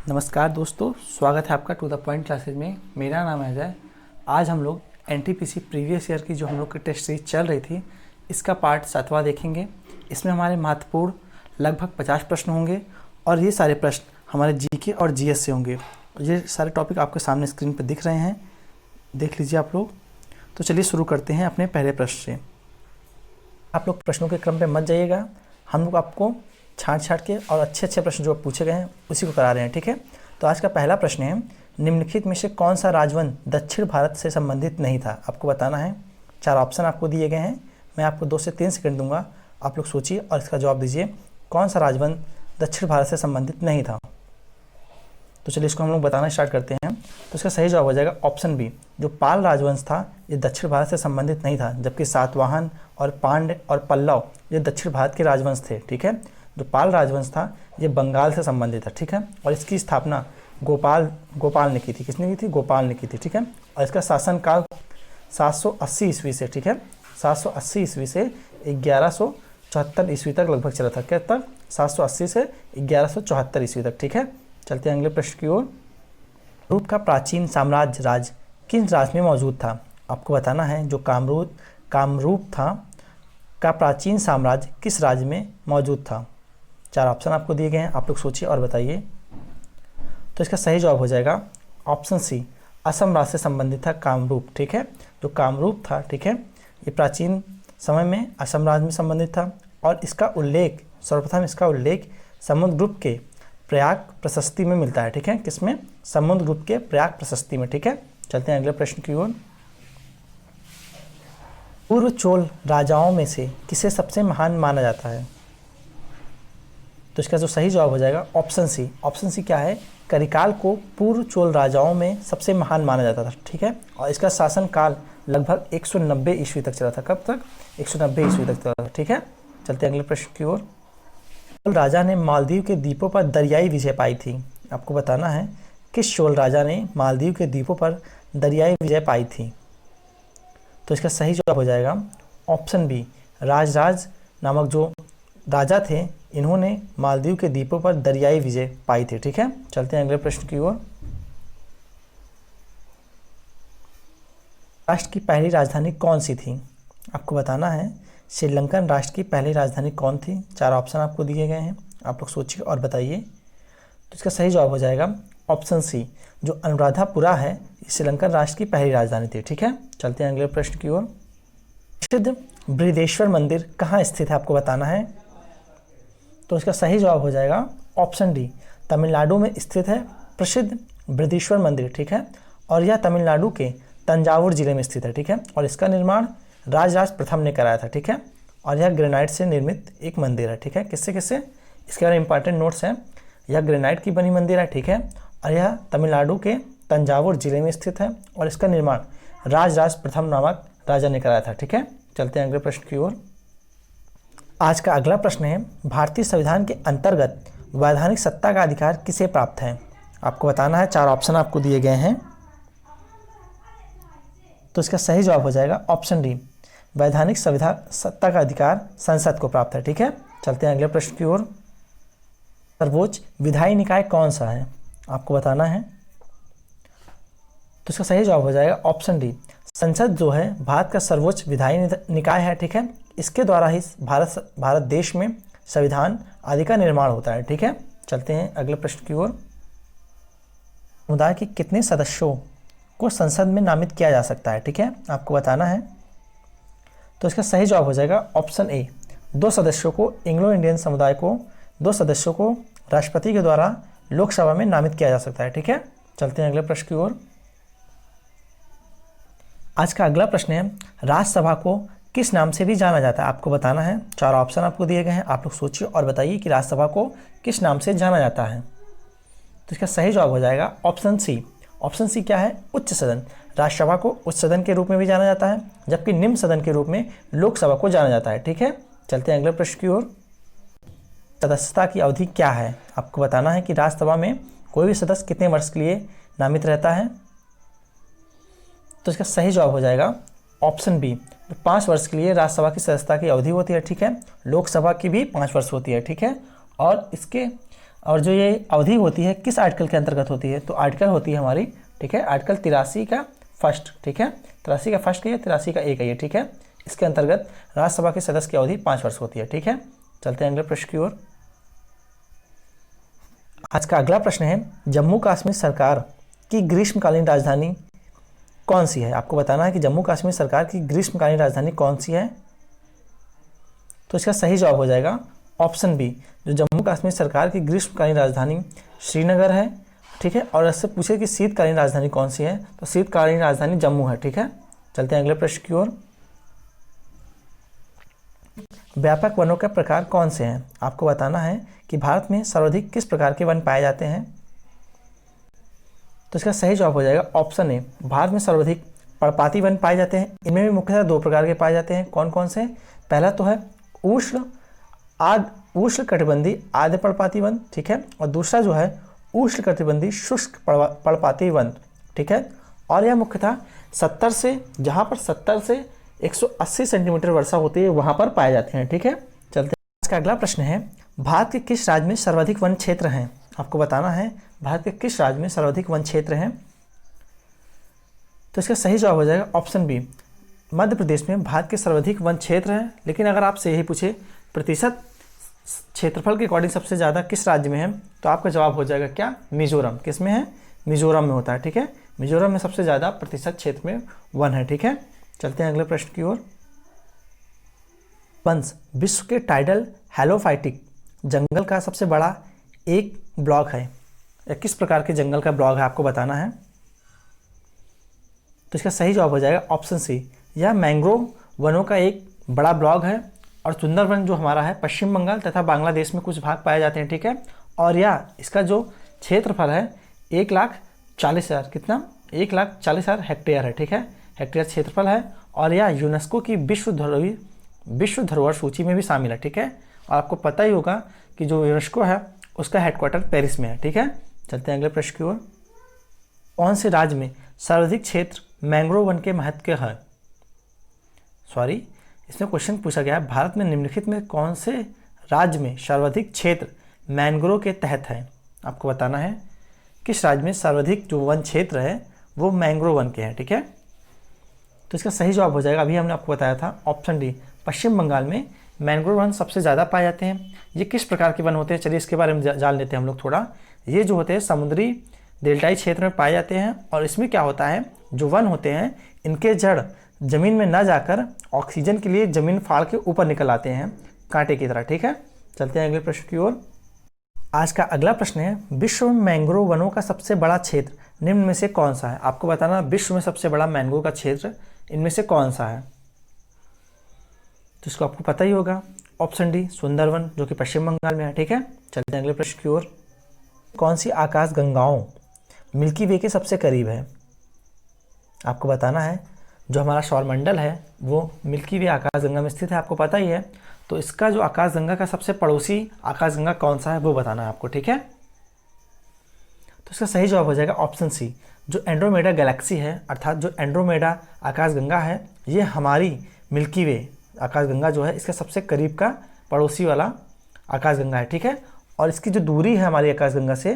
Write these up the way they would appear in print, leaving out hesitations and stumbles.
नमस्कार दोस्तों, स्वागत है आपका टू द पॉइंट क्लासेज में। मेरा नाम है अजय। आज हम लोग एनटीपीसी प्रीवियस ईयर की जो हम लोग की टेस्ट सीरीज चल रही थी, इसका पार्ट 7वां देखेंगे। इसमें हमारे महत्वपूर्ण लगभग 50 प्रश्न होंगे और ये सारे प्रश्न हमारे जीके और जीएस से होंगे। ये सारे टॉपिक आपके सामने स्क्रीन पर दिख रहे हैं, देख लीजिए आप लोग। तो चलिए शुरू करते हैं अपने पहले प्रश्न से। आप लोग प्रश्नों के क्रम पर मत जाइएगा, हम लोग आपको छाँट के और अच्छे प्रश्न जो पूछे गए हैं उसी को करा रहे हैं, ठीक है। तो आज का पहला प्रश्न है, निम्नलिखित में से कौन सा राजवंश दक्षिण भारत से संबंधित नहीं था? आपको बताना है। 4 ऑप्शन आपको दिए गए हैं, मैं आपको 2 से 3 सेकंड दूंगा, आप लोग सोचिए और इसका जवाब दीजिए। कौन सा राजवंश दक्षिण भारत से संबंधित नहीं था? तो चलिए इसको हम लोग बताना स्टार्ट करते हैं। तो इसका सही जवाब हो जाएगा ऑप्शन बी, जो पाल राजवंश था ये दक्षिण भारत से संबंधित नहीं था, जबकि सातवाहन और पांड्य और पल्लव ये दक्षिण भारत के राजवंश थे, ठीक है। जो पाल राजवंश था ये बंगाल से संबंधित है, ठीक है। और इसकी स्थापना गोपाल ने की थी। किसने की थी? गोपाल ने की थी, ठीक है। और इसका शासनकाल 780 ईस्वी से, ठीक है, 780 ईस्वी से 1174 ईस्वी तक लगभग चला था। क्या तक? 780 से 1174 ईस्वी तक, ठीक है। चलते हैं अगले प्रश्न की ओर। रूप का प्राचीन साम्राज्य राज किस राज्य में मौजूद था? आपको बताना है। जो कामरूप था का प्राचीन साम्राज्य किस राज्य में मौजूद था? 4 ऑप्शन आपको दिए गए हैं, आप लोग सोचिए और बताइए। तो इसका सही जवाब हो जाएगा ऑप्शन सी, असम राज्य से संबंधित था कामरूप, ठीक है। जो कामरूप था, ठीक है, ये प्राचीन समय में असम राज्य में संबंधित था। और इसका उल्लेख सर्वप्रथम समुद्रगुप्त के प्रयाग प्रशस्ति में मिलता है, ठीक है। किसमें? समुद्रगुप्त के प्रयाग प्रशस्ति में, ठीक है। चलते हैं अगले प्रश्न की ओर। पूर्व चोल राजाओं में से किसे सबसे महान माना जाता है? तो इसका जो सही जवाब हो जाएगा ऑप्शन सी। ऑप्शन सी क्या है? करिकाल को पूर्व चोल राजाओं में सबसे महान माना जाता था, ठीक है। और इसका शासनकाल लगभग 190 ईस्वी तक चला था। कब तक? 190 ईस्वी तक चला था, ठीक है। चलते हैं अगले प्रश्न की ओर। चोल राजा ने मालदीव के द्वीपों पर दरियाई विजय पाई थी। आपको बताना है किस चोल राजा ने मालदीव के द्वीपों पर दरियाई विजय पाई थी? तो इसका सही जवाब हो जाएगा ऑप्शन बी, राजराज नामक जो राजा थे, इन्होंने मालदीव के द्वीपों पर दरियाई विजय पाई थी, ठीक है। चलते हैं अगले प्रश्न की ओर। राष्ट्र की पहली राजधानी कौन सी थी? आपको बताना है। श्रीलंकन राष्ट्र की पहली राजधानी कौन थी? 4 ऑप्शन आपको दिए गए हैं, आप लोग सोचिए और बताइए। तो इसका सही जवाब हो जाएगा ऑप्शन सी, जो अनुराधापुरा है, श्रीलंकन राष्ट्र की पहली राजधानी थी, ठीक है। चलते हैं अगले प्रश्न की ओर। प्रसिद्ध बृहदेश्वर मंदिर कहाँ स्थित है? आपको बताना है। तो इसका सही जवाब हो जाएगा ऑप्शन डी, तमिलनाडु में स्थित है प्रसिद्ध बृहदेश्वर मंदिर, ठीक है। और यह तमिलनाडु के तंजावुर जिले में स्थित है, ठीक है। और इसका निर्माण राजराज प्रथम ने कराया था, ठीक है। और यह ग्रेनाइट से निर्मित एक मंदिर है, ठीक है। किससे? इसके बारे में इंपॉर्टेंट नोट्स हैं। यह ग्रेनाइट की बनी मंदिर है, ठीक है। और यह तमिलनाडु के तंजावुर जिले में स्थित है और इसका निर्माण राजराज प्रथम नामक राजा ने कराया था, ठीक है। चलते हैं अगले प्रश्न की ओर। आज का अगला प्रश्न है, भारतीय संविधान के अंतर्गत वैधानिक सत्ता का अधिकार किसे प्राप्त है? आपको बताना है। 4 ऑप्शन आपको दिए गए हैं। तो इसका सही जवाब हो जाएगा ऑप्शन डी, वैधानिक सत्ता का अधिकार संसद को प्राप्त है, ठीक है। चलते हैं अगले प्रश्न की ओर। सर्वोच्च विधायी निकाय कौन सा है? आपको बताना है। तो इसका सही जवाब हो जाएगा ऑप्शन डी, संसद जो है भारत का सर्वोच्च विधायी निकाय है, ठीक है। इसके द्वारा ही भारत देश में संविधान आदि का निर्माण होता है, ठीक है। चलते हैं अगले प्रश्न की ओर। समुदाय के कितने सदस्यों को संसद में नामित किया जा सकता है? ठीक है, आपको बताना है। तो इसका सही जवाब हो जाएगा ऑप्शन ए, 2 सदस्यों को एंग्लो इंडियन समुदाय को 2 सदस्यों को राष्ट्रपति के द्वारा लोकसभा में नामित किया जा सकता है, ठीक है। चलते हैं अगले प्रश्न की ओर। आज का अगला प्रश्न है, राज्यसभा को किस नाम से भी जाना जाता है? आपको बताना है। 4 ऑप्शन आपको दिए गए हैं, आप लोग सोचिए और बताइए कि राज्यसभा को किस नाम से जाना जाता है। तो इसका सही जवाब हो जाएगा ऑप्शन सी। ऑप्शन सी क्या है? उच्च सदन। राज्यसभा को उच्च सदन के रूप में भी जाना जाता है, जबकि निम्न सदन के रूप में लोकसभा को जाना जाता है, ठीक है। चलते हैं अगले प्रश्न की ओर। सदस्यता की अवधि क्या है? आपको बताना है कि राज्यसभा में कोई भी सदस्य कितने वर्ष के लिए नामित रहता है। तो इसका सही जवाब हो जाएगा ऑप्शन बी, 5 वर्ष के लिए राज्यसभा की सदस्यता की अवधि होती है, ठीक है। लोकसभा की भी 5 वर्ष होती है, ठीक है। और इसके और जो ये अवधि होती है किस आर्टिकल के अंतर्गत होती है, तो आर्टिकल होती है हमारी, ठीक है, आर्टिकल 83 का फर्स्ट, ठीक है, 83 का फर्स्ट का ये, 83 का एक है ये, ठीक है। इसके अंतर्गत राज्यसभा के सदस्य की अवधि 5 वर्ष होती है, ठीक है। चलते हैं अगले प्रश्न की ओर। आज का अगला प्रश्न है, जम्मू कश्मीर सरकार की ग्रीष्मकालीन राजधानी कौन सी है। आपको बताना है कि जम्मू कश्मीर सरकार की ग्रीष्मकालीन राजधानी कौन सी है। तो इसका सही जवाब हो जाएगा ऑप्शन बी, जो जम्मू कश्मीर सरकार की ग्रीष्मकालीन राजधानी श्रीनगर है, ठीक है। और इससे पूछे कि शीतकालीन राजधानी कौन सी है, तो शीतकालीन राजधानी जम्मू है, ठीक है। चलते हैं अगले प्रश्न की ओर। व्यापक वनों के प्रकार कौन से हैं। आपको बताना है कि भारत में सर्वाधिक किस प्रकार के वन पाए जाते हैं। तो इसका सही जवाब हो जाएगा ऑप्शन ए, भारत में सर्वाधिक पर्णपाती वन पाए जाते हैं। इनमें भी मुख्यतः 2 प्रकार के पाए जाते हैं। कौन कौन से। पहला तो है उष्ण कटिबंधीय आर्द्र पर्णपाती वन, ठीक है। और दूसरा जो है उष्ण कटिबंधीय शुष्क पर्णपाती वन, ठीक है। और यह मुख्यतः 70 से, जहाँ पर 70 से 180 सेंटीमीटर वर्षा होती है वहाँ पर पाए जाते हैं, ठीक है। चलते हैं। इसका अगला प्रश्न है, भारत के किस राज्य में सर्वाधिक वन क्षेत्र हैं। आपको बताना है भारत के किस राज्य में सर्वाधिक वन क्षेत्र हैं। तो इसका सही जवाब हो जाएगा ऑप्शन बी, मध्य प्रदेश में भारत के सर्वाधिक वन क्षेत्र हैं। लेकिन अगर आपसे यही पूछे प्रतिशत क्षेत्रफल के अकॉर्डिंग सबसे ज़्यादा किस राज्य में है, तो आपका जवाब हो जाएगा क्या, मिजोरम। किस में है, मिजोरम में होता है, ठीक है। मिजोरम में सबसे ज़्यादा प्रतिशत क्षेत्र में वन है, ठीक है। चलते हैं अगले प्रश्न की ओर। बंस विश्व के टाइडल हेलोफाइटिक जंगल का सबसे बड़ा एक ब्लॉक है। किस प्रकार के जंगल का ब्लॉक है आपको बताना है। तो इसका सही जवाब हो जाएगा ऑप्शन सी, यह मैंग्रोव वनों का एक बड़ा ब्लॉक है। और सुंदरवन जो हमारा है पश्चिम बंगाल तथा बांग्लादेश में कुछ भाग पाए जाते हैं, ठीक है। और यह इसका जो क्षेत्रफल है 1,40,000, कितना, 1,40,000 हेक्टेयर है, ठीक है। हेक्टेयर क्षेत्रफल है। और यह यूनेस्को की विश्व धरोहर सूची में भी शामिल है, ठीक है। और आपको पता ही होगा कि जो यूनेस्को है उसका हेडक्वार्टर पेरिस में है, ठीक है। चलते हैं अगले प्रश्न की ओर। कौन से राज्य में सर्वाधिक क्षेत्र मैंग्रोव वन के महत्व के है। इसमें क्वेश्चन पूछा गया है, भारत में निम्नलिखित में कौन से राज्य में सर्वाधिक क्षेत्र मैंग्रोव के तहत है। आपको बताना है किस राज्य में सर्वाधिक जो वन क्षेत्र है वो मैंग्रोव वन के हैं, ठीक है। तो इसका सही जवाब हो जाएगा, अभी हमने आपको बताया था ऑप्शन डी, पश्चिम बंगाल में मैंग्रोव वन सबसे ज़्यादा पाए जाते हैं। ये किस प्रकार के वन होते हैं, चलिए इसके बारे में जान लेते हैं हम लोग थोड़ा। ये जो होते हैं समुद्री डेल्टाई क्षेत्र में पाए जाते हैं। और इसमें क्या होता है, जो वन होते हैं इनके जड़ जमीन में न जाकर ऑक्सीजन के लिए जमीन फाड़ के ऊपर निकल आते हैं कांटे की तरह, ठीक है। चलते हैं अगले प्रश्न की ओर। आज का अगला प्रश्न है, विश्व में मैंग्रोव वनों का सबसे बड़ा क्षेत्र निम्न में से कौन सा है। आपको बताना विश्व में सबसे बड़ा मैंग्रोव का क्षेत्र इनमें से कौन सा है। तो इसको आपको पता ही होगा, ऑप्शन डी, सुंदरवन, जो कि पश्चिम बंगाल में है, ठीक है। चलते हैं अगले प्रश्न की ओर। कौन सी आकाश गंगाओं मिल्की वे के सबसे करीब है। आपको बताना है जो हमारा सौरमंडल है वो मिल्की वे आकाशगंगा में स्थित है, आपको पता ही है। तो इसका जो आकाशगंगा का सबसे पड़ोसी आकाशगंगा कौन सा है वो बताना है आपको, ठीक है। तो इसका सही जवाब हो जाएगा ऑप्शन सी, जो एंड्रोमेडा गैलेक्सी है, अर्थात जो एंड्रोमेडा आकाशगंगा है ये हमारी मिल्की वे आकाशगंगा जो है इसके सबसे करीब का पड़ोसी वाला आकाशगंगा है, ठीक है। और इसकी जो दूरी है हमारी आकाशगंगा से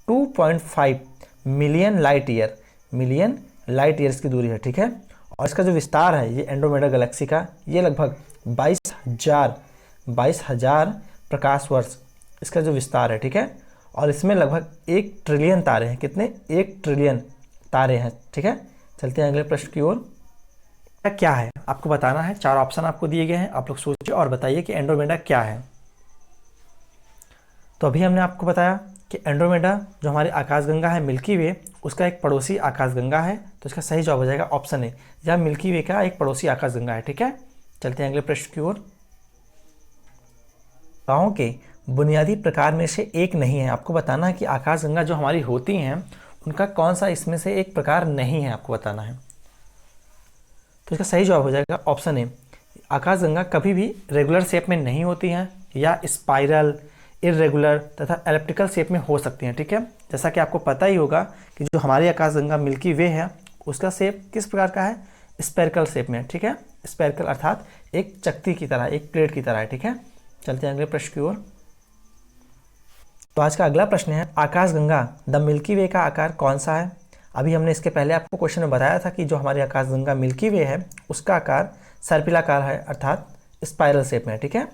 2.5 मिलियन लाइट ईयर इसकी दूरी है, ठीक है। और इसका जो विस्तार है ये एंड्रोमेडा गैलेक्सी का, ये लगभग 22,000 प्रकाश वर्ष इसका जो विस्तार है, ठीक है। और इसमें लगभग 1 ट्रिलियन तारे हैं। कितने, 1 ट्रिलियन तारे हैं, ठीक है। चलते हैं अगले प्रश्न की ओर। क्या है आपको बताना है, 4 ऑप्शन आपको दिए गए हैं, आप लोग सोचिए और बताइए कि एंड्रोमेडा क्या है। तो अभी हमने आपको बताया कि एंड्रोमेडा जो हमारी आकाशगंगा है मिल्की वे उसका एक पड़ोसी आकाशगंगा है। तो इसका सही जवाब हो जाएगा ऑप्शन ए, यह मिल्की वे का एक पड़ोसी आकाशगंगा है, ठीक है। चलते हैं अगले प्रश्न की ओर। गंगाओं के बुनियादी प्रकार में से एक नहीं है। आपको बताना है कि आकाशगंगा जो हमारी होती हैं उनका कौन सा इसमें से एक प्रकार नहीं है, आपको बताना है। तो इसका सही जवाब हो जाएगा ऑप्शन ए, आकाशगंगा कभी भी रेगुलर शेप में नहीं होती हैं या स्पाइरल, इरेगुलर तथा एलिप्टिकल शेप में हो सकती हैं, ठीक है। जैसा कि आपको पता ही होगा कि जो हमारी आकाशगंगा मिल्की वे है उसका शेप किस प्रकार का है, स्पेरिकल शेप में, ठीक है। स्पेरिकल अर्थात एक चक्ति की तरह, एक प्लेट की तरह है, ठीक है। चलते हैं अगले प्रश्न की ओर। तो आज का अगला प्रश्न है, आकाशगंगा द मिल्की वे का आकार कौन सा है? अभी हमने इसके पहले आपको क्वेश्चन में बताया था कि जो हमारी आकाशगंगा मिल्की वे है उसका आकार सर्पिलाकार है, अर्थात स्पाइरल शेप में है। ठीक है,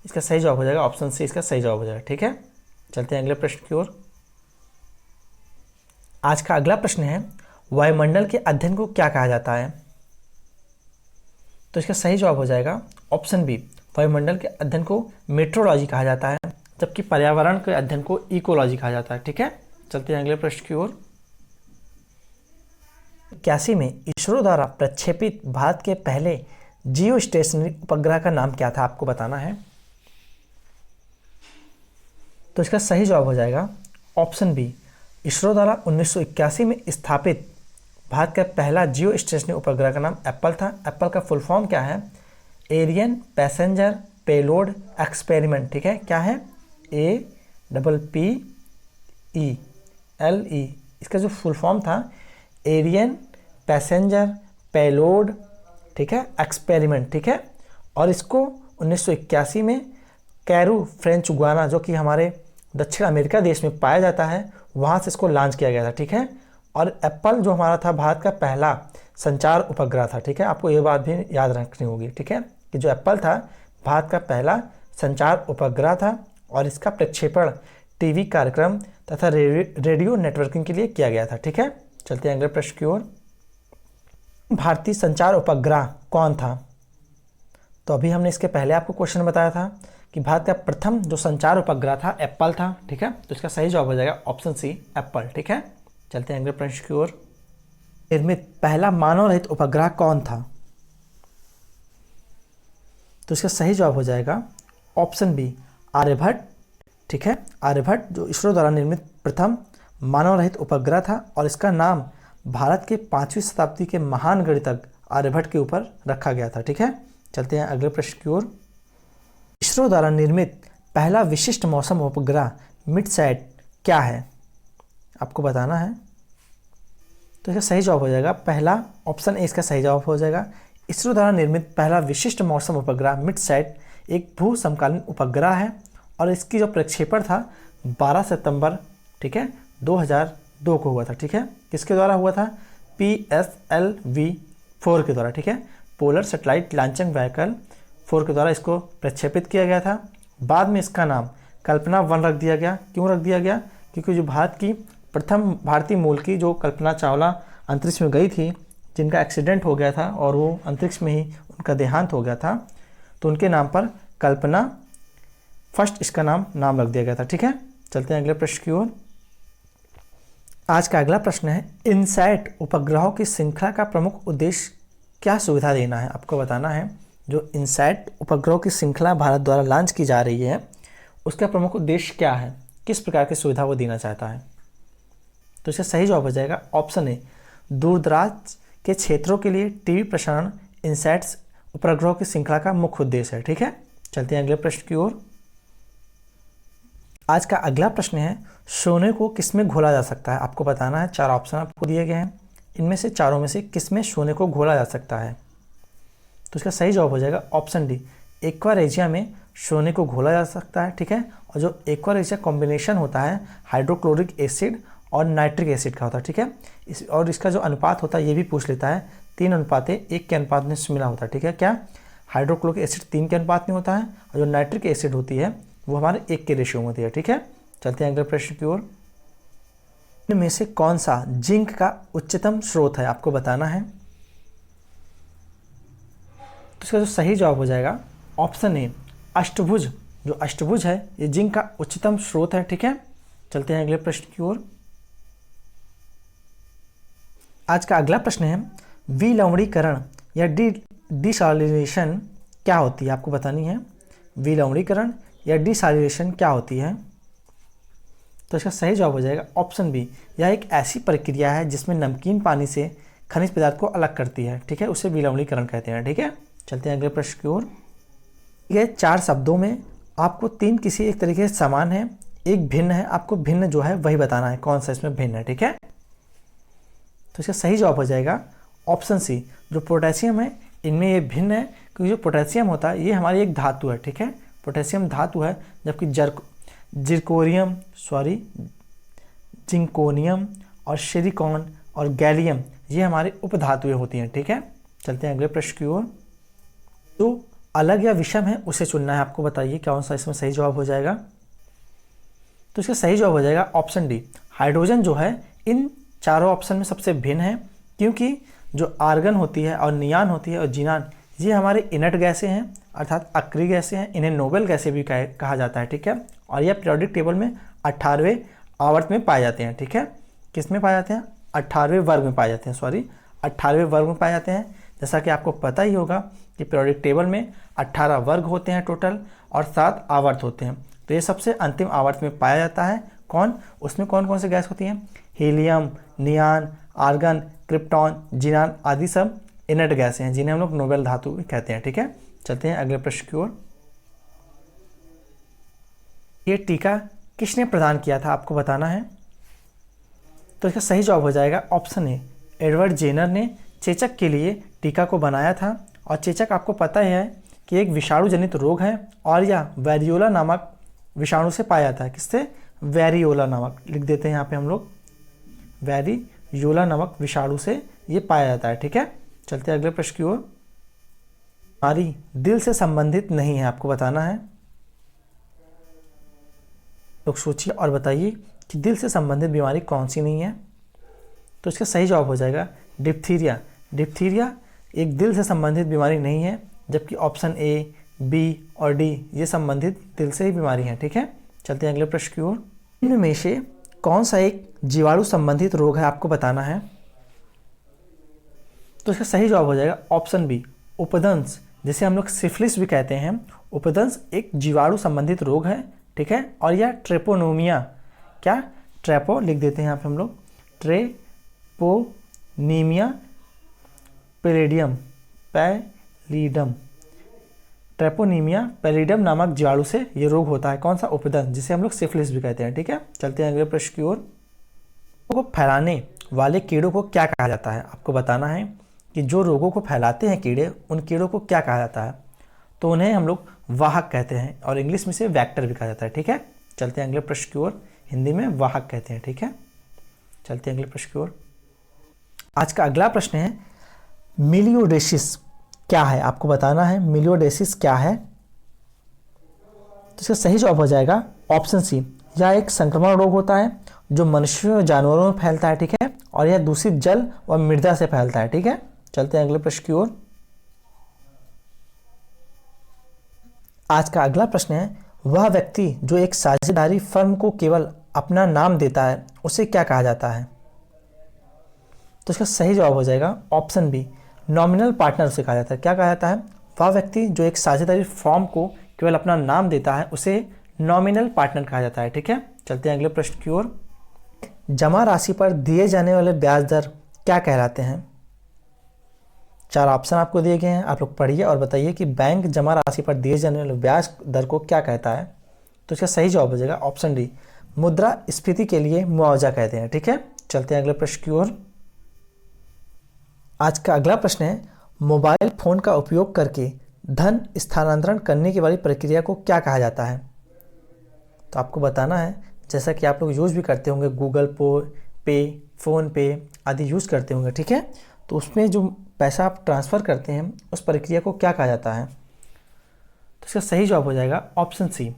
इसका सही जवाब हो जाएगा ऑप्शन सी, इसका सही जवाब हो जाएगा। ठीक है, चलते हैं अगले प्रश्न की ओर। आज का अगला प्रश्न है, वायुमंडल के अध्ययन को क्या कहा जाता है? तो इसका सही जवाब हो जाएगा ऑप्शन बी, वायुमंडल के अध्ययन को मेट्रोलॉजी कहा जाता है, जबकि पर्यावरण के अध्ययन को इकोलॉजी कहा जाता है। ठीक है, चलते हैं अगले प्रश्न की ओर। 81 में इसरो द्वारा प्रक्षेपित भारत के पहले जियो स्टेशनरी उपग्रह का नाम क्या था? आपको बताना है। तो इसका सही जवाब हो जाएगा ऑप्शन बी, इसरो द्वारा 1981 में स्थापित भारत का पहला जियो स्टेशनरी उपग्रह का नाम एप्पल था। एप्पल का फुल फॉर्म क्या है? Ariane passenger payload experiment. ठीक है, क्या है? APPELE, इसका जो फुल फॉर्म था एरियन पैसेंजर पेलोड, ठीक है, एक्सपेरिमेंट। ठीक है, और इसको 1981 में कैरू फ्रेंच गुयाना, जो कि हमारे दक्षिण अमेरिका देश में पाया जाता है, वहाँ से इसको लॉन्च किया गया था। ठीक है, और एप्पल जो हमारा था भारत का पहला संचार उपग्रह था। ठीक है, आपको ये बात भी याद रखनी होगी। ठीक है, कि जो एप्पल था भारत का पहला संचार उपग्रह था और इसका प्रक्षेपण टीवी कार्यक्रम तथा रेडियो नेटवर्किंग के लिए किया गया था। ठीक है, चलते हैं अगले प्रश्न की ओर। भारतीय संचार उपग्रह कौन था? तो अभी हमने इसके पहले आपको क्वेश्चन बताया था कि भारत का प्रथम जो संचार उपग्रह था एप्पल था। ठीक है, तो इसका सही जवाब हो जाएगा ऑप्शन सी, एप्पल। ठीक है, चलते हैं अगले प्रश्न की ओर। निर्मित पहला मानव रहित उपग्रह कौन था? तो इसका सही जवाब हो जाएगा ऑप्शन बी, आर्यभट्ट। ठीक है, आर्यभट्ट जो इसरो द्वारा निर्मित प्रथम मानव रहित उपग्रह था और इसका नाम भारत के 5वीं शताब्दी के महान गणितज्ञ आर्यभट्ट के ऊपर रखा गया था। ठीक है, चलते हैं अगले प्रश्न की ओर। इसरो द्वारा निर्मित पहला विशिष्ट मौसम उपग्रह मिडसैट क्या है? आपको बताना है। तो इसका सही जवाब हो जाएगा पहला, ऑप्शन ए इसका सही जवाब हो जाएगा। इसरो द्वारा निर्मित पहला विशिष्ट मौसम उपग्रह मिडसैट एक भू समकालीन उपग्रह है और इसकी जो प्रक्षेपण था 12 सितंबर, ठीक है, 2002 को हुआ था। ठीक है, किसके द्वारा हुआ था? PSLV-4 के द्वारा। ठीक है, पोलर सैटेलाइट लॉन्चिंग व्हीकल 4 के द्वारा इसको प्रक्षेपित किया गया था। बाद में इसका नाम कल्पना 1 रख दिया गया। क्यों रख दिया गया? क्योंकि जो भारत की प्रथम भारतीय मूल की जो कल्पना चावला अंतरिक्ष में गई थी, जिनका एक्सीडेंट हो गया था और वो अंतरिक्ष में ही उनका देहांत हो गया था, तो उनके नाम पर कल्पना फर्स्ट इसका नाम रख दिया गया था। ठीक है, चलते हैं अगले प्रश्न की ओर। आज का अगला प्रश्न है, इनसैट उपग्रहों की श्रृंखला का प्रमुख उद्देश्य क्या सुविधा देना है? आपको बताना है। जो इनसैट उपग्रहों की श्रृंखला भारत द्वारा लॉन्च की जा रही है उसका प्रमुख उद्देश्य क्या है? किस प्रकार की सुविधा वो देना चाहता है? तो इसका सही जवाब हो जाएगा ऑप्शन ए, दूरदराज के क्षेत्रों के लिए टीवी प्रसारण इनसैट्स उपग्रहों की श्रृंखला का मुख्य उद्देश्य है। ठीक है, चलते हैं अगले प्रश्न की ओर। आज का अगला प्रश्न है, सोने को किसमें घोला जा सकता है? आपको बताना है। 4 ऑप्शन आपको दिए गए हैं, इनमें से चारों में से किसमें सोने को घोला जा सकता है? तो इसका सही जवाब हो जाएगा ऑप्शन डी, एक्वारेजिया में सोने को घोला जा सकता है। ठीक है, और जो एक्वारेजिया कॉम्बिनेशन होता है हाइड्रोक्लोरिक एसिड और नाइट्रिक एसिड का होता है। ठीक है, और इसका जो अनुपात होता है ये भी पूछ लेता है, 3:1 के अनुपात में मिला होता है। ठीक है, क्या? हाइड्रोक्लोरिक एसिड 3 के अनुपात में होता है और जो नाइट्रिक एसिड होती है वो हमारे 1 के रेशियो में होती है। ठीक है, चलते हैं अगले प्रश्न की ओर। इनमें से कौन सा जिंक का उच्चतम स्रोत है? आपको बताना है। तो इसका जो सही जवाब हो जाएगा ऑप्शन ए, अष्टभुज। जो अष्टभुज है ये जिंक का उच्चतम स्रोत है। ठीक है, चलते हैं अगले प्रश्न की ओर। आज का अगला प्रश्न है, विलवणीकरण या डिसैलिनेशन क्या होती है? आपको बतानी है। विलवणीकरण या डिसैलिनेशन क्या होती है? तो इसका सही जवाब हो जाएगा ऑप्शन बी, यह एक ऐसी प्रक्रिया है जिसमें नमकीन पानी से खनिज पदार्थ को अलग करती है। ठीक है, उसे विलवणीकरण कहते हैं। ठीक है, चलते हैं अगले प्रश्न की ओर। ये 4 शब्दों में आपको 3 किसी एक तरीके से समान है, एक भिन्न है, आपको भिन्न जो है वही बताना है कौन सा इसमें भिन्न है। ठीक है, तो इसका सही जवाब हो जाएगा ऑप्शन सी, जो पोटेशियम है इनमें ये भिन्न है, क्योंकि जो पोटेशियम होता है ये हमारी एक धातु है। ठीक है, पोटेशियम धातु है, जबकि जिरकोनियम जिंकोनियम और सिलिकॉन और गैलियम, ये हमारी उपधातुएं होती हैं। ठीक है, चलते हैं अगले प्रश्न की ओर। तो अलग या विषम है उसे चुनना है आपको। बताइए कौन सा इसमें सही जवाब हो जाएगा। तो इसका सही जवाब हो जाएगा ऑप्शन डी। हाइड्रोजन जो है इन चारों ऑप्शन में सबसे भिन्न है, क्योंकि जो आर्गन होती है और नियान होती है और जीनान, ये हमारे इनर्ट गैसें हैं अर्थात अक्रिय गैसें हैं। इन्हें नोबेल गैसें भी कहा जाता है। ठीक है, और यह पीरियोडिक टेबल में 18वें आवर्त में पाए जाते हैं। ठीक है, किस में पाए जाते हैं? 18वें वर्ग में पाए जाते हैं। 18वें वर्ग में पाए जाते हैं। जैसा कि आपको पता ही होगा कि पीरियोडिक टेबल में 18 वर्ग होते हैं टोटल और 7 आवर्त होते हैं। तो ये सबसे अंतिम आवर्त में पाया जाता है। कौन? उसमें कौन कौन सी गैस होती हैं? हीलियम, नियान, आर्गन, क्रिप्टॉन, जीनान आदि सब इनर्ट गैसें हैं, जिन्हें हम लोग नोबेल धातु भी कहते हैं। ठीक है, चलते हैं अगले प्रश्न की ओर। ये टीका किसने प्रदान किया था आपको बताना है। तो इसका सही जवाब हो जाएगा ऑप्शन ए। एडवर्ड जेनर ने चेचक के लिए टीका को बनाया था। और चेचक आपको पता ही है कि एक विषाणु जनित रोग है और यह वेरियोला नामक विषाणु से पाया जाता है। किससे? वेरियोला नामक, लिख देते हैं यहाँ पे हम लोग, वेरियोला नामक विषाणु से ये पाया जाता है। ठीक है, चलते हैं अगले प्रश्न की ओर। बीमारी दिल से संबंधित नहीं है आपको बताना है। लोग सोचिए और बताइए कि दिल से संबंधित बीमारी कौन सी नहीं है। तो इसका सही जवाब हो जाएगा डिप्थीरिया। डिप्थीरिया एक दिल से संबंधित बीमारी नहीं है, जबकि ऑप्शन ए, बी और डी ये संबंधित दिल से ही बीमारी हैं। ठीक है, चलते हैं अगले प्रश्न की ओर। इनमें से कौन सा एक जीवाणु संबंधित रोग है आपको बताना है। तो इसका सही जवाब हो जाएगा ऑप्शन बी, उपदंश, जिसे हम लोग सिफिलिस भी कहते हैं। उपदंश एक जीवाणु संबंधित रोग है। ठीक है, और यह ट्रेपोनोमिया, क्या? ट्रेपो लिख देते हैं यहाँ पे हम लोग, ट्रेपोनीमिया पैलिडम, ट्रेपोनीमिया पैलिडम नामक जीवाणु से ये रोग होता है। कौन सा? उपदंश, जिसे हम लोग सिफिलिस भी कहते हैं। ठीक है, चलते हैं अगले प्रश्न की ओर। को फैलाने वाले कीड़ों को क्या कहा जाता है आपको बताना है कि जो रोगों को फैलाते हैं कीड़े, उन कीड़ों को क्या कहा जाता है। तो उन्हें हम लोग वाहक कहते हैं और इंग्लिश में से वेक्टर भी कहा जाता है। ठीक है, चलते हैं अगले प्रश्न की ओर। हिंदी में वाहक कहते हैं। ठीक है, चलते हैं अगले प्रश्न की ओर। आज का अगला प्रश्न है मिलियोडेसिस क्या है आपको बताना है। मिलियोडेसिस क्या है? तो इसका सही जवाब हो जाएगा ऑप्शन सी। यह एक संक्रमण रोग होता है जो मनुष्यों और जानवरों में फैलता है। ठीक है, और यह दूषित जल और मृदा से फैलता है। ठीक है, चलते हैं अगले प्रश्न की ओर। आज का अगला प्रश्न है वह व्यक्ति जो एक साझेदारी फर्म को केवल अपना नाम देता है उसे क्या कहा जाता है। तो इसका सही जवाब हो जाएगा ऑप्शन बी, नॉमिनल पार्टनर उसे कहा जाता है। क्या कहा जाता है? वह व्यक्ति जो एक साझेदारी फर्म को केवल अपना नाम देता है उसे नॉमिनल पार्टनर कहा जाता है। ठीक है, चलते हैं अगले प्रश्न की ओर। जमा राशि पर दिए जाने वाले ब्याज दर क्या कहलाते हैं। 4 ऑप्शन आपको दिए गए हैं, आप लोग पढ़िए और बताइए कि बैंक जमा राशि पर दिए जाने वाले ब्याज दर को क्या कहता है। तो इसका सही जवाब हो जाएगा ऑप्शन डी, मुद्रास्फीति के लिए मुआवजा कहते हैं। ठीक है, चलते हैं अगले प्रश्न की ओर। आज का अगला प्रश्न है मोबाइल फोन का उपयोग करके धन स्थानांतरण करने की वाली प्रक्रिया को क्या कहा जाता है। तो आपको बताना है, जैसा कि आप लोग यूज़ भी करते होंगे, गूगल पे, फ़ोन पे आदि यूज़ करते होंगे। ठीक है, तो उसमें जो पैसा आप ट्रांसफ़र करते हैं उस प्रक्रिया को क्या कहा जाता है। तो इसका सही जवाब हो जाएगा option C,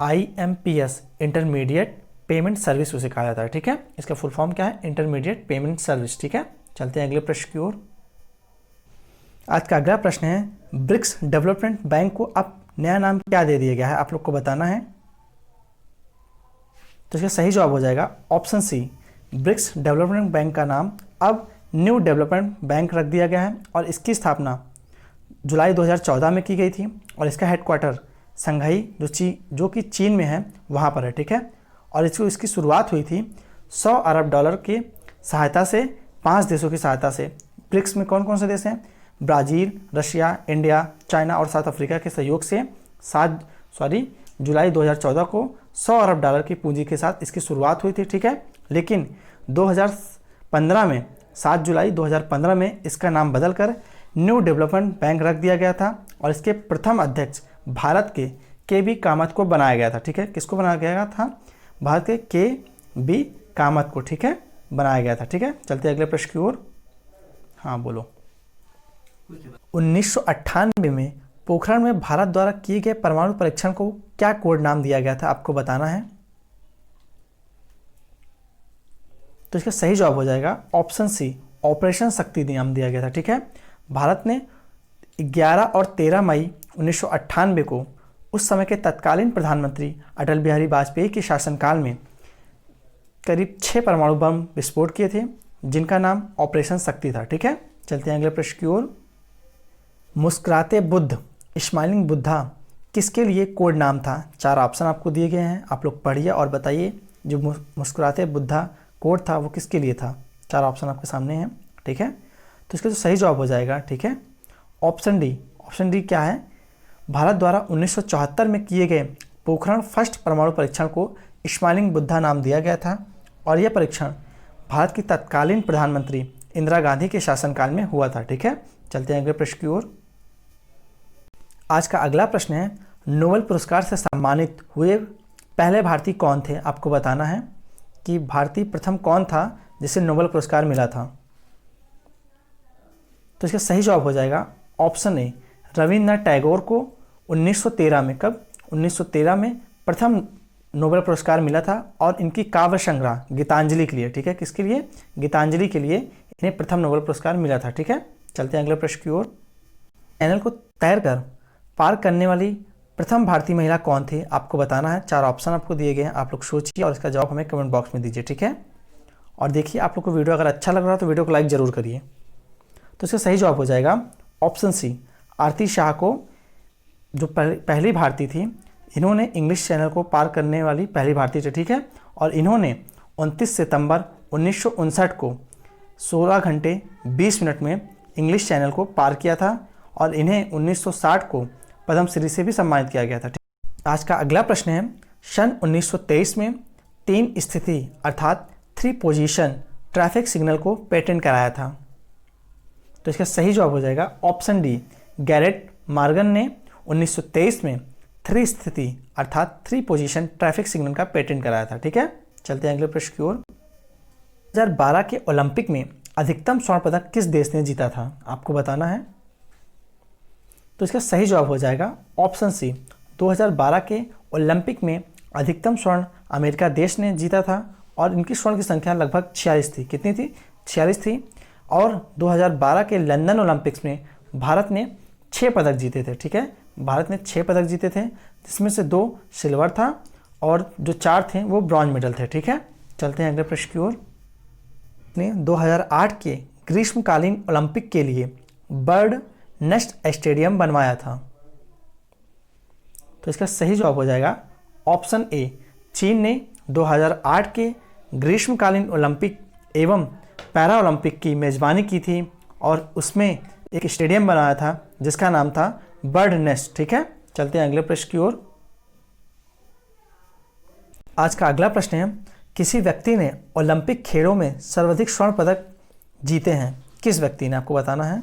IMPS, intermediate payment service उसे कहा जाता है। ठीक है, इसका फुल फॉर्म क्या है? Intermediate payment service. ठीक है, चलते हैं अगले प्रश्न की ओर। आज का अगला प्रश्न है ब्रिक्स डेवलपमेंट बैंक को अब नया नाम क्या दे दिया गया है, आप लोग को बताना है। तो इसका सही जवाब हो जाएगा option C, BRICS development bank का नाम अब न्यू डेवलपमेंट बैंक रख दिया गया है और इसकी स्थापना जुलाई 2014 में की गई थी और इसका हेडक्वार्टर संघाई जो कि चीन में है वहाँ पर है। ठीक है, और इसकी शुरुआत हुई थी $100 अरब की सहायता से 5 देशों की सहायता से। ब्रिक्स में कौन कौन से देश हैं? ब्राज़ील, रशिया, इंडिया, चाइना और साउथ अफ्रीका के सहयोग से जुलाई 2014 को $100 अरब की पूंजी के साथ इसकी शुरुआत हुई थी। ठीक है, लेकिन 2015 में 7 जुलाई 2015 में इसका नाम बदलकर न्यू डेवलपमेंट बैंक रख दिया गया था और इसके प्रथम अध्यक्ष भारत के के बी कामत को बनाया गया था। ठीक है, किसको बनाया गया था? भारत के बी कामत को, ठीक है, बनाया गया था। ठीक है, चलते अगले प्रश्न की ओर। हाँ बोलो। 1998 में पोखरण में भारत द्वारा किए गए परमाणु परीक्षण को क्या कोड नाम दिया गया था? आपको बताना है। तो इसका सही जवाब हो जाएगा ऑप्शन सी, ऑपरेशन शक्ति नाम दिया गया था। ठीक है, भारत ने 11 और 13 मई 1998 को उस समय के तत्कालीन प्रधानमंत्री अटल बिहारी वाजपेयी के शासनकाल में करीब 6 परमाणु बम विस्फोट किए थे, जिनका नाम ऑपरेशन शक्ति था। ठीक है, चलते हैं अगले प्रश्न की ओर। मुस्कुराते बुद्ध, स्माइलिंग बुद्धा किसके लिए कोड नाम था? 4 ऑप्शन आपको दिए गए हैं, आप लोग पढ़िए और बताइए जो मुस्कुराते बुद्धा कोड था वो किसके लिए था। 4 ऑप्शन आपके सामने हैं। ठीक है, तो इसका जो सही जवाब हो जाएगा, ठीक है, ऑप्शन डी। ऑप्शन डी क्या है? भारत द्वारा 1974 में किए गए पोखरण फर्स्ट परमाणु परीक्षण को स्माइलिंग बुद्धा नाम दिया गया था और यह परीक्षण भारत की तत्कालीन प्रधानमंत्री इंदिरा गांधी के शासनकाल में हुआ था। ठीक है, चलते हैं अगले प्रश्न की ओर। आज का अगला प्रश्न है, नोबेल पुरस्कार से सम्मानित हुए पहले भारतीय कौन थे? आपको बताना है कि भारतीय प्रथम कौन था जिसे नोबेल पुरस्कार मिला था। तो इसका सही जवाब हो जाएगा ऑप्शन ए, रविन्द्रनाथ टैगोर को 1913 में, कब? 1913 में प्रथम नोबेल पुरस्कार मिला था और इनकी काव्य संग्रह गीतांजलि के लिए, ठीक है, किसके लिए? गीतांजलि के लिए इन्हें प्रथम नोबेल पुरस्कार मिला था। ठीक है, चलते हैं अगले प्रश्न की ओर। चैनल को तैरकर पार करने वाली प्रथम भारतीय महिला कौन थी? आपको बताना है। 4 ऑप्शन आपको दिए गए हैं, आप लोग सोचिए और इसका जवाब हमें कमेंट बॉक्स में दीजिए। ठीक है, और देखिए आप लोग को वीडियो अगर अच्छा लग रहा है तो वीडियो को लाइक जरूर करिए। तो इसका सही जवाब हो जाएगा ऑप्शन सी, आरती शाह को, जो पहली भारतीय थी। इन्होंने इंग्लिश चैनल को पार करने वाली पहली भारतीय थी। ठीक है, और इन्होंने 29 सितंबर 1959 को 16 घंटे 20 मिनट में इंग्लिश चैनल को पार किया था और इन्हें 1960 को पद्मश्री से भी सम्मानित किया गया था। आज का अगला प्रश्न है, सन 1923 में 3 स्थिति अर्थात 3 पोजीशन ट्रैफिक सिग्नल को पेटेंट कराया था। तो इसका सही जवाब हो जाएगा ऑप्शन डी, गैरेट मॉर्गन ने 1923 में 3 स्थिति अर्थात 3 पोजीशन ट्रैफिक सिग्नल का पेटेंट कराया था। ठीक है, चलते हैं अगले प्रश्न की ओर। 2012 के ओलंपिक में अधिकतम स्वर्ण पदक किस देश ने जीता था? आपको बताना है। तो इसका सही जवाब हो जाएगा ऑप्शन सी, 2012 के ओलंपिक में अधिकतम स्वर्ण अमेरिका देश ने जीता था और इनकी स्वर्ण की संख्या लगभग 46 थी। कितनी थी? 46 थी। और 2012 के लंदन ओलंपिक्स में भारत ने 6 पदक जीते थे। ठीक है, भारत ने 6 पदक जीते थे, जिसमें से 2 सिल्वर था और जो 4 थे वो ब्रॉन्ज मेडल थे। ठीक है, चलते हैं अगले प्रश्न की ओर। ने 2008 के ग्रीष्मकालीन ओलंपिक के लिए बर्ड नेस्ट स्टेडियम बनवाया था। तो इसका सही जवाब हो जाएगा ऑप्शन ए, चीन ने 2008 के ग्रीष्मकालीन ओलंपिक एवं पैरा ओलंपिक की मेजबानी की थी और उसमें एक स्टेडियम बनाया था जिसका नाम था बर्ड नेस्ट। ठीक है, चलते हैं अगले प्रश्न की ओर। आज का अगला प्रश्न है, किसी व्यक्ति ने ओलंपिक खेलों में सर्वाधिक स्वर्ण पदक जीते हैं। किस व्यक्ति ने? आपको बताना है।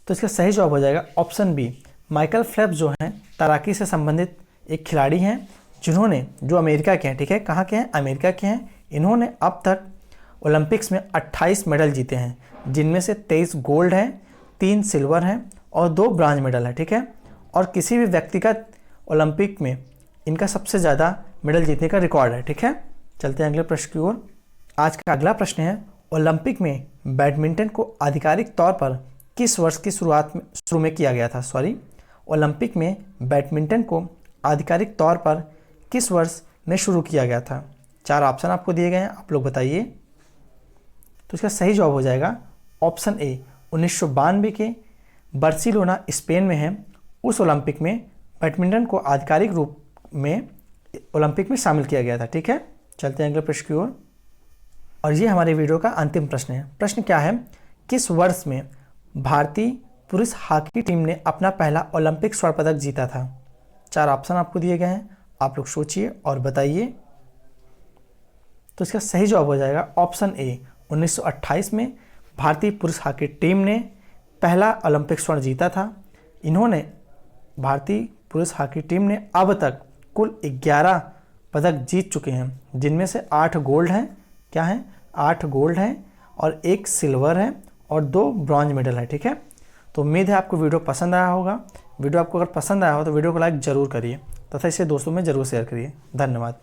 तो इसका सही जवाब हो जाएगा ऑप्शन बी, माइकल फेल्प्स जो हैं तैराकी से संबंधित एक खिलाड़ी हैं जिन्होंने, जो अमेरिका के हैं। ठीक है, कहाँ के हैं? अमेरिका के हैं। इन्होंने अब तक ओलंपिक्स में 28 मेडल जीते हैं, जिनमें से 23 गोल्ड हैं, 3 सिल्वर हैं और 2 ब्रॉन्ज मेडल है। ठीक है, और किसी भी व्यक्तिगत ओलंपिक में इनका सबसे ज़्यादा मेडल जीतने का रिकॉर्ड है। ठीक है, चलते हैं अगले प्रश्न की ओर। आज का अगला प्रश्न है, ओलंपिक में बैडमिंटन को आधिकारिक तौर पर किस वर्ष की शुरू में किया गया था? ओलंपिक में बैडमिंटन को आधिकारिक तौर पर किस वर्ष में शुरू किया गया था? 4 ऑप्शन आपको दिए गए हैं, आप लोग बताइए। तो इसका सही जवाब हो जाएगा ऑप्शन ए, 1992 के बार्सिलोना स्पेन में है। उस ओलंपिक में बैडमिंटन को आधिकारिक रूप में ओलंपिक में शामिल किया गया था। ठीक है, चलते हैं अगले प्रश्न की ओर। और ये हमारे वीडियो का अंतिम प्रश्न है। प्रश्न क्या है, किस वर्ष में भारतीय पुरुष हॉकी टीम ने अपना पहला ओलंपिक स्वर्ण पदक जीता था? 4 ऑप्शन आपको दिए गए हैं, आप लोग सोचिए और बताइए। तो इसका सही जवाब हो जाएगा ऑप्शन ए, 1928 में भारतीय पुरुष हॉकी टीम ने पहला ओलंपिक स्वर्ण जीता था। इन्होंने भारतीय पुरुष हॉकी टीम ने अब तक कुल 11 पदक जीत चुके हैं, जिनमें से 8 गोल्ड हैं। क्या हैं? 8 गोल्ड हैं और 1 सिल्वर है और 2 ब्रॉन्ज मेडल है। ठीक है, तो उम्मीद है आपको वीडियो पसंद आया होगा। वीडियो आपको अगर पसंद आया हो तो वीडियो को लाइक ज़रूर करिए तथा इसे दोस्तों में ज़रूर शेयर करिए। धन्यवाद।